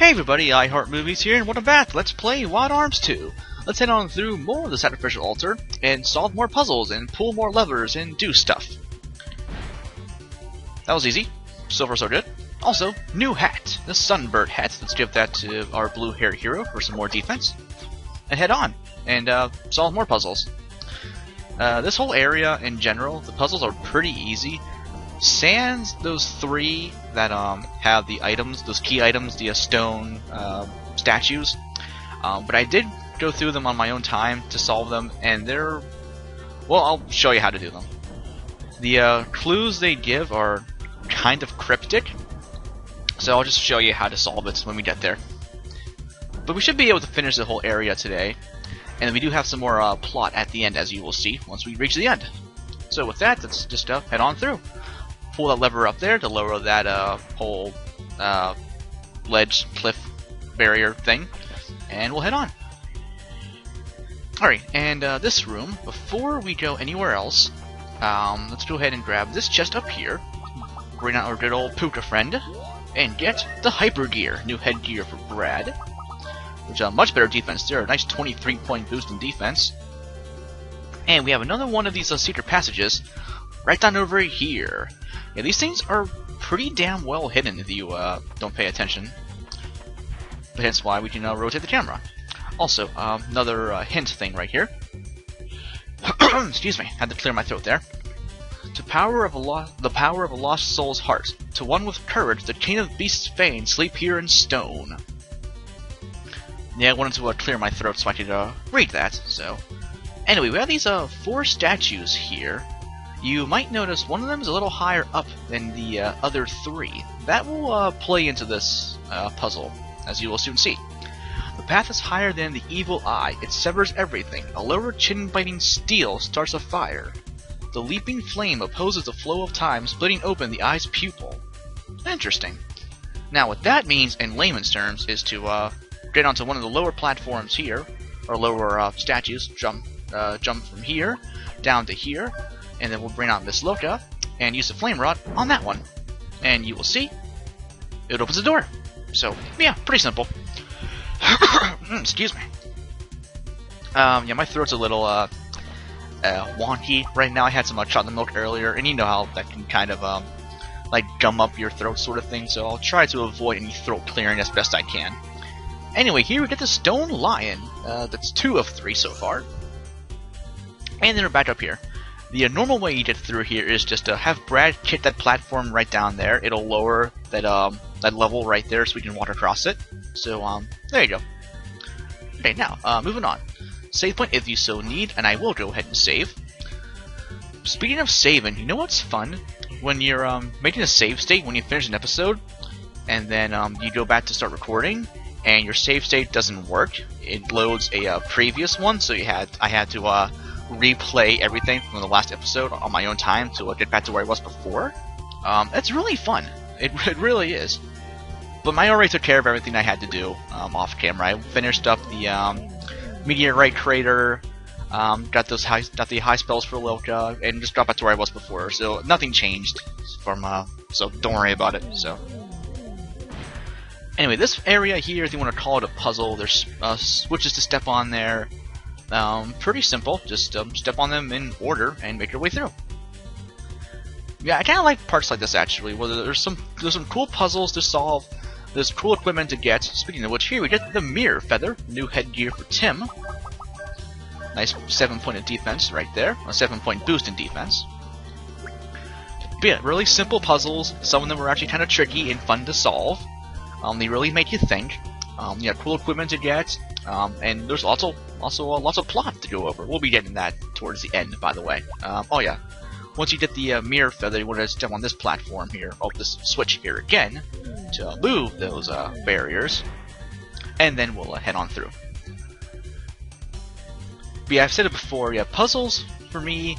Hey everybody, iheartmovees here, and welcome back. Let's play Wild Arms 2. Let's head on through more of the Sacrificial Altar, and solve more puzzles, and pull more levers, and do stuff. That was easy. So far so good. Also, new hat. The Sunbird hat. Let's give that to our blue-haired hero for some more defense. And head on, and solve more puzzles. This whole area, in general, the puzzles are pretty easy. Sans those three that have the items, those key items, the stone statues. But I did go through them on my own time to solve them, and they're... well, I'll show you how to do them. The clues they give are kind of cryptic, so I'll just show you how to solve it when we get there. But we should be able to finish the whole area today, and we do have some more plot at the end, as you will see, once we reach the end. So with that, let's just head on through. Pull that lever up there to lower that whole ledge, cliff, barrier thing, and we'll head on. Alright, and this room, before we go anywhere else, let's go ahead and grab this chest up here, bring out our good old Puka friend, and get the Hyper Gear, new headgear for Brad, which much better defense there, a nice 23-point boost in defense. And we have another one of these secret passages right down over here. Yeah, these things are pretty damn well hidden if you don't pay attention. But hence why we can rotate the camera. Also, another hint thing right here. Excuse me, had to clear my throat there. The power of a lost soul's heart. To one with courage, the king of beasts' fain sleep here in stone. Yeah, I wanted to clear my throat so I could read that. So, anyway, we have these 4 statues here. You might notice one of them is a little higher up than the other 3. That will play into this puzzle, as you will soon see. The path is higher than the evil eye. It severs everything. A lower chin-biting steel starts a fire. The leaping flame opposes the flow of time, splitting open the eye's pupil. Interesting. Now, what that means in layman's terms is to get onto one of the lower platforms here, or lower statues. Jump from here down to here. And then we'll bring out Miss Loka and use the flame rod on that one. And you will see, it opens the door. So, yeah, pretty simple. Excuse me. Yeah, my throat's a little wonky right now. I had some chocolate milk earlier, and you know how that can kind of like gum up your throat sort of thing. So I'll try to avoid any throat clearing as best I can. Anyway, here we get the stone lion. That's 2 of 3 so far. And then we're back up here. The normal way you get through here is just to have Brad kick that platform right down there. It'll lower that that level right there so we can walk across it. So there you go. Okay, now moving on. Save point if you so need, and I will go ahead and save. Speaking of saving, you know what's fun? When you're making a save state when you finish an episode, and then you go back to start recording, and your save state doesn't work. It loads a previous one, so I had to replay everything from the last episode on my own time to get back to where I was before. It's really fun. It really is. But I already took care of everything I had to do off camera. I finished up the meteorite crater, got the high spells for Lilka, and just got back to where I was before. So nothing changed from so don't worry about it. So anyway, this area here, if you want to call it a puzzle, there's switches to step on there. Pretty simple, just step on them in order and make your way through. Yeah, I kind of like parts like this actually, where there's some cool puzzles to solve, there's cool equipment to get. Speaking of which, here we get the mirror feather, new headgear for Tim. Nice 7-point of defense right there, a 7-point boost in defense. But yeah, really simple puzzles. Some of them are actually kind of tricky and fun to solve. They really make you think. Yeah, cool equipment to get. And there's also lots of plot to go over. We'll be getting that towards the end, by the way. Oh yeah, once you get the mirror feather, you want to step on this platform here, or this switch here again, to move those barriers, and then we'll head on through. But yeah, I've said it before. Yeah, puzzles for me.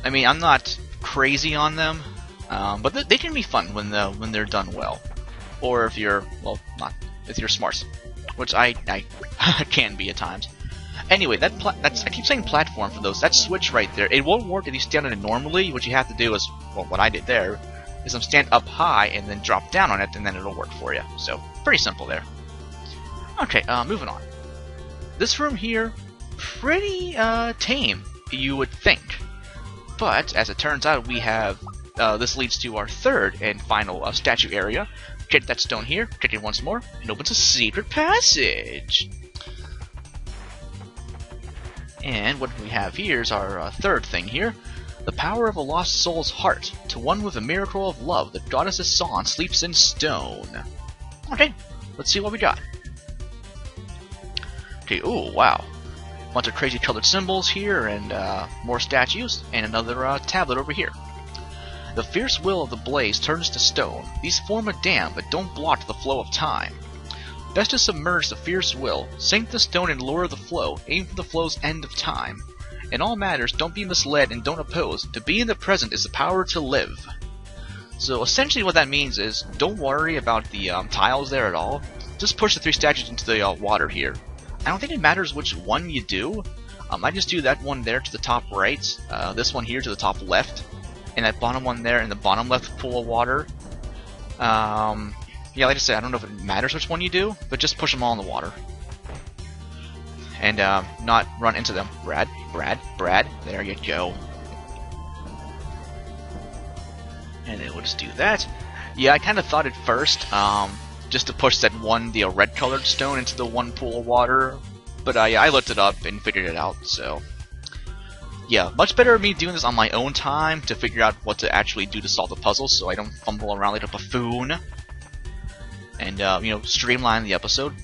I mean, I'm not crazy on them, but they can be fun when they're done well, or if you're if you're smart. Which I can be at times. Anyway, that's I keep saying platform for those. That switch right there, it won't work if you stand on it normally. What you have to do is, well, what I did there, is stand up high and then drop down on it, and then it'll work for you. So, pretty simple there. Okay, moving on. This room here, pretty tame, you would think. But, as it turns out, we have, this leads to our third and final statue area. Get that stone here, check it once more, and opens a secret passage. And what we have here is our third thing here. The power of a lost soul's heart, to one with a miracle of love, the goddess's song sleeps in stone. Okay, let's see what we got. Okay, ooh, wow. Bunch of crazy colored symbols here, and more statues, and another tablet over here. The fierce will of the blaze turns to stone. These form a dam, but don't block the flow of time. Best to submerge the fierce will, sink the stone and lure the flow, aim for the flow's end of time. In all matters, don't be misled and don't oppose. To be in the present is the power to live. So essentially what that means is, don't worry about the tiles there at all. Just push the 3 statues into the water here. I don't think it matters which one you do. I just do that one there to the top right, this one here to the top left, and that bottom one there in the bottom left pool of water. Yeah, like I said, I don't know if it matters which one you do, but just push them all in the water. And not run into them. Brad, there you go. And then we'll just do that. Yeah, I kind of thought at first, just to push that one, the red colored stone into the one pool of water, but yeah, I looked it up and figured it out, so... Yeah, much better me doing this on my own time to figure out what to actually do to solve the puzzle, so I don't fumble around like a buffoon. And, you know, streamline the episode.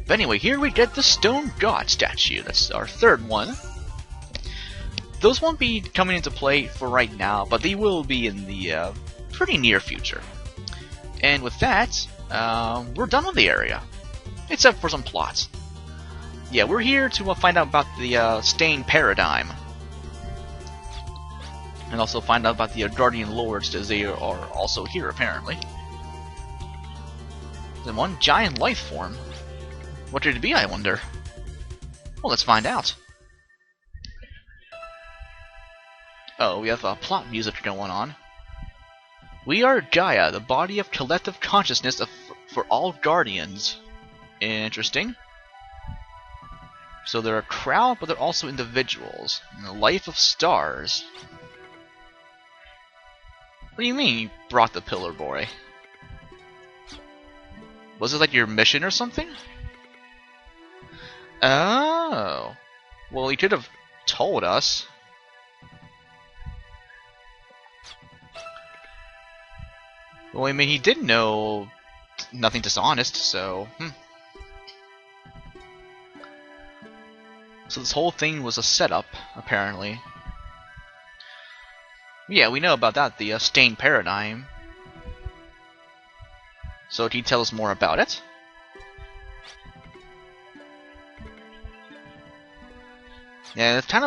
But anyway, here we get the Stone God statue. That's our third one. Those won't be coming into play for right now, but they will be in the pretty near future. And with that, we're done with the area. Except for some plots. Yeah, we're here to find out about the Stain Paradigm. And also find out about the Guardian Lords, as they are also here, apparently. Then one giant life form. What could it be, I wonder? Well, let's find out. Oh, we have plot music going on. We are Gaia, the body of collective consciousness for all Guardians. Interesting. So they're a crowd, but they're also individuals. In the life of stars. What do you mean you brought the Pillar Boy? Was it like your mission or something? Oh. Well, he could have told us. Well, I mean, he did know nothing dishonest, so... So this whole thing was a setup, apparently. Yeah, we know about that, the Stain Paradigm. So can you tell us more about it? Yeah, that's kind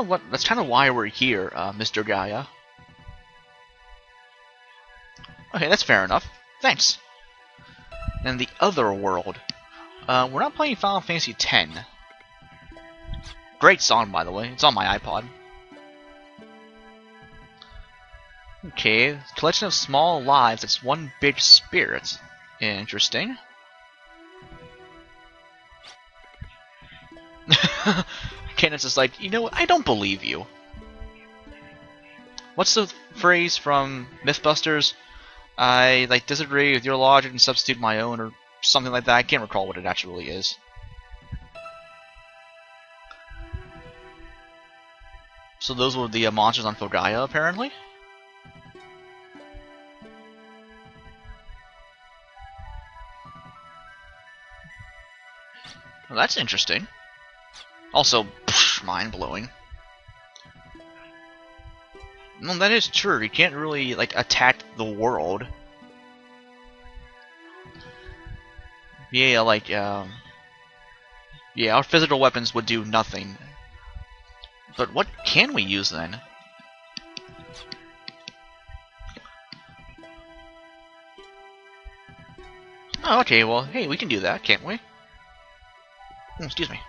of why we're here, Mr. Gaia. Okay, that's fair enough. Thanks. And the other world. We're not playing Final Fantasy X. Great song, by the way. It's on my iPod. Okay, collection of small lives. It's one big spirit. Interesting. Candace is like, you know what? I don't believe you. What's the phrase from Mythbusters? I disagree with your logic and substitute my own, or something like that. I can't recall what it actually is. So those were the monsters on Filgaia, apparently. Well, that's interesting. Also, mind-blowing. No, that is true. You can't really, attack the world. Yeah, yeah, our physical weapons would do nothing. But what can we use, then? Oh, okay, well, hey, we can do that, can't we? Oh, excuse me.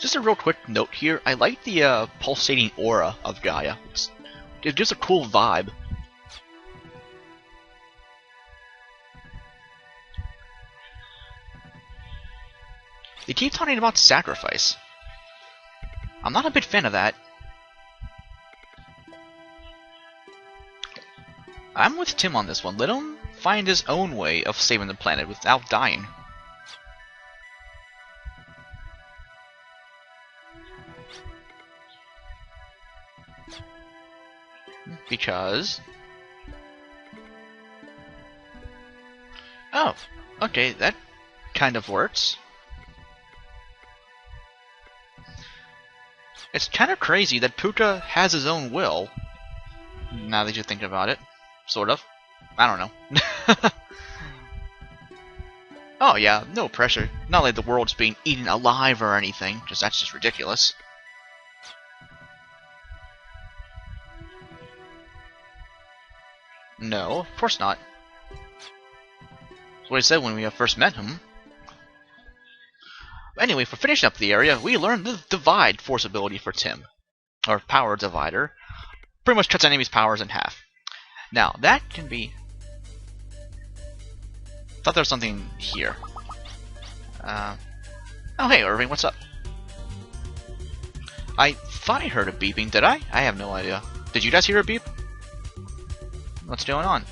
Just a real quick note here. I like the pulsating aura of Gaia. It gives a cool vibe. They keep talking about sacrifice. I'm not a big fan of that. I'm with Tim on this one. Let him find his own way of saving the planet without dying. Because... oh, okay, that kind of works. It's kind of crazy that Puka has his own will. Now that you think about it. Sort of. I don't know. Oh yeah, no pressure. Not like the world's being eaten alive or anything, because that's just ridiculous. No, of course not. That's what I said when we first met him. Anyway, for finishing up the area, we learned the Divide force ability for Tim. Or Power Divider. Pretty much cuts enemies' powers in half. Now, that can be... thought there was something here. Oh hey, Irving, what's up? I thought I heard a beeping, did I? I have no idea. Did you guys hear a beep? What's going on?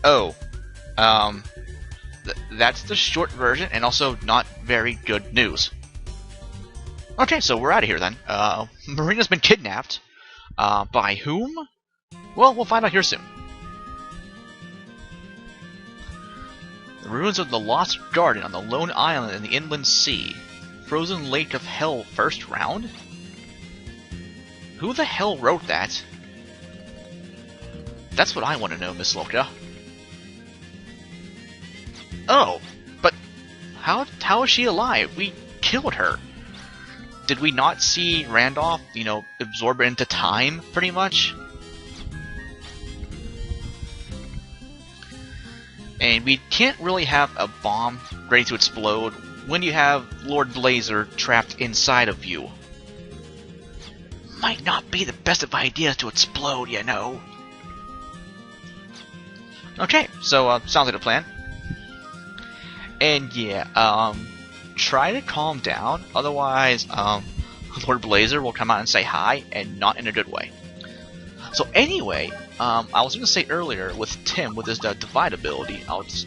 Oh. That's the short version, and also not very good news. Okay, so we're out of here then. Marina's been kidnapped. By whom? Well, we'll find out here soon. The ruins of the Lost Garden on the lone island in the inland sea. Frozen Lake of Hell first round? Who the hell wrote that? That's what I want to know, Miss Loka. Oh, but how is she alive? We killed her. Did we not see Randolph, you know, absorb into time, pretty much? And we can't really have a bomb ready to explode when you have Lord Blazer trapped inside of you. Might not be the best of ideas to explode, you know. Okay, so, sounds like a plan. And yeah, try to calm down, otherwise, Lord Blazer will come out and say hi, and not in a good way. So anyway, I was going to say earlier, with Tim, with his Divide ability, I'll just,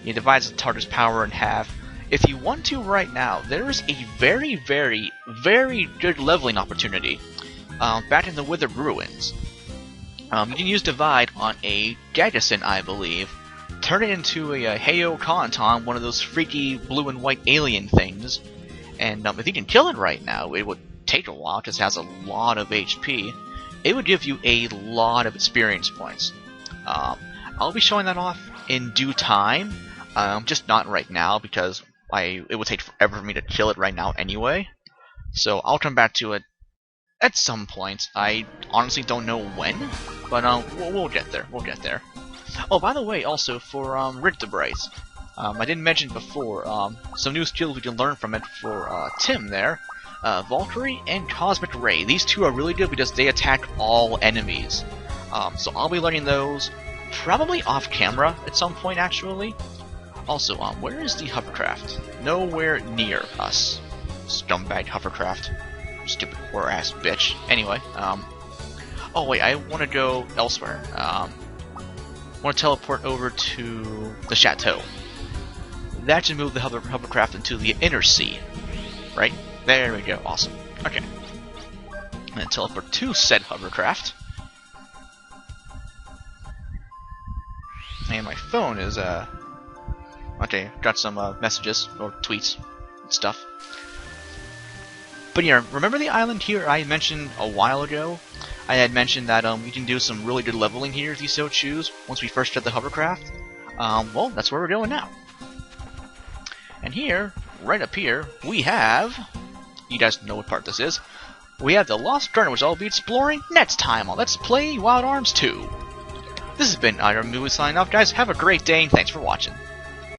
he divides the target's power in half. If you want to right now, there is a very, very, very good leveling opportunity back in the Withered Ruins. You can use Divide on a Gagason, I believe. Turn it into a Heyo Kanton, one of those freaky blue and white alien things. And if you can kill it right now, it would take a while because it has a lot of HP. It would give you a lot of experience points. I'll be showing that off in due time, just not right now because it would take forever for me to kill it right now anyway. So I'll come back to it at some point. I honestly don't know when, but we'll get there. We'll get there. Oh, by the way, also for Riddebrace, I didn't mention before, some new skills we can learn from it for Tim there. Valkyrie and Cosmic Ray. These two are really good because they attack all enemies. So I'll be learning those probably off camera at some point, actually. Also, where is the hovercraft? Nowhere near us. Scumbag hovercraft. Stupid poor-ass bitch. Anyway, oh wait, I want to go elsewhere. I want to teleport over to the chateau. That should move the hovercraft into the inner sea. Right? There we go. Awesome. Okay. And then teleport to said hovercraft. And my phone is, okay, got some messages or tweets and stuff. But yeah, remember the island here I mentioned a while ago? I had mentioned that you can do some really good leveling here if you so choose, once we first get the hovercraft. Well, that's where we're going now. And here, right up here, we have... You guys know what part this is. We have the Lost Garden, which I'll be exploring next time on Let's Play Wild Arms 2. This has been iHeartMovees signing off, guys. Have a great day, and thanks for watching.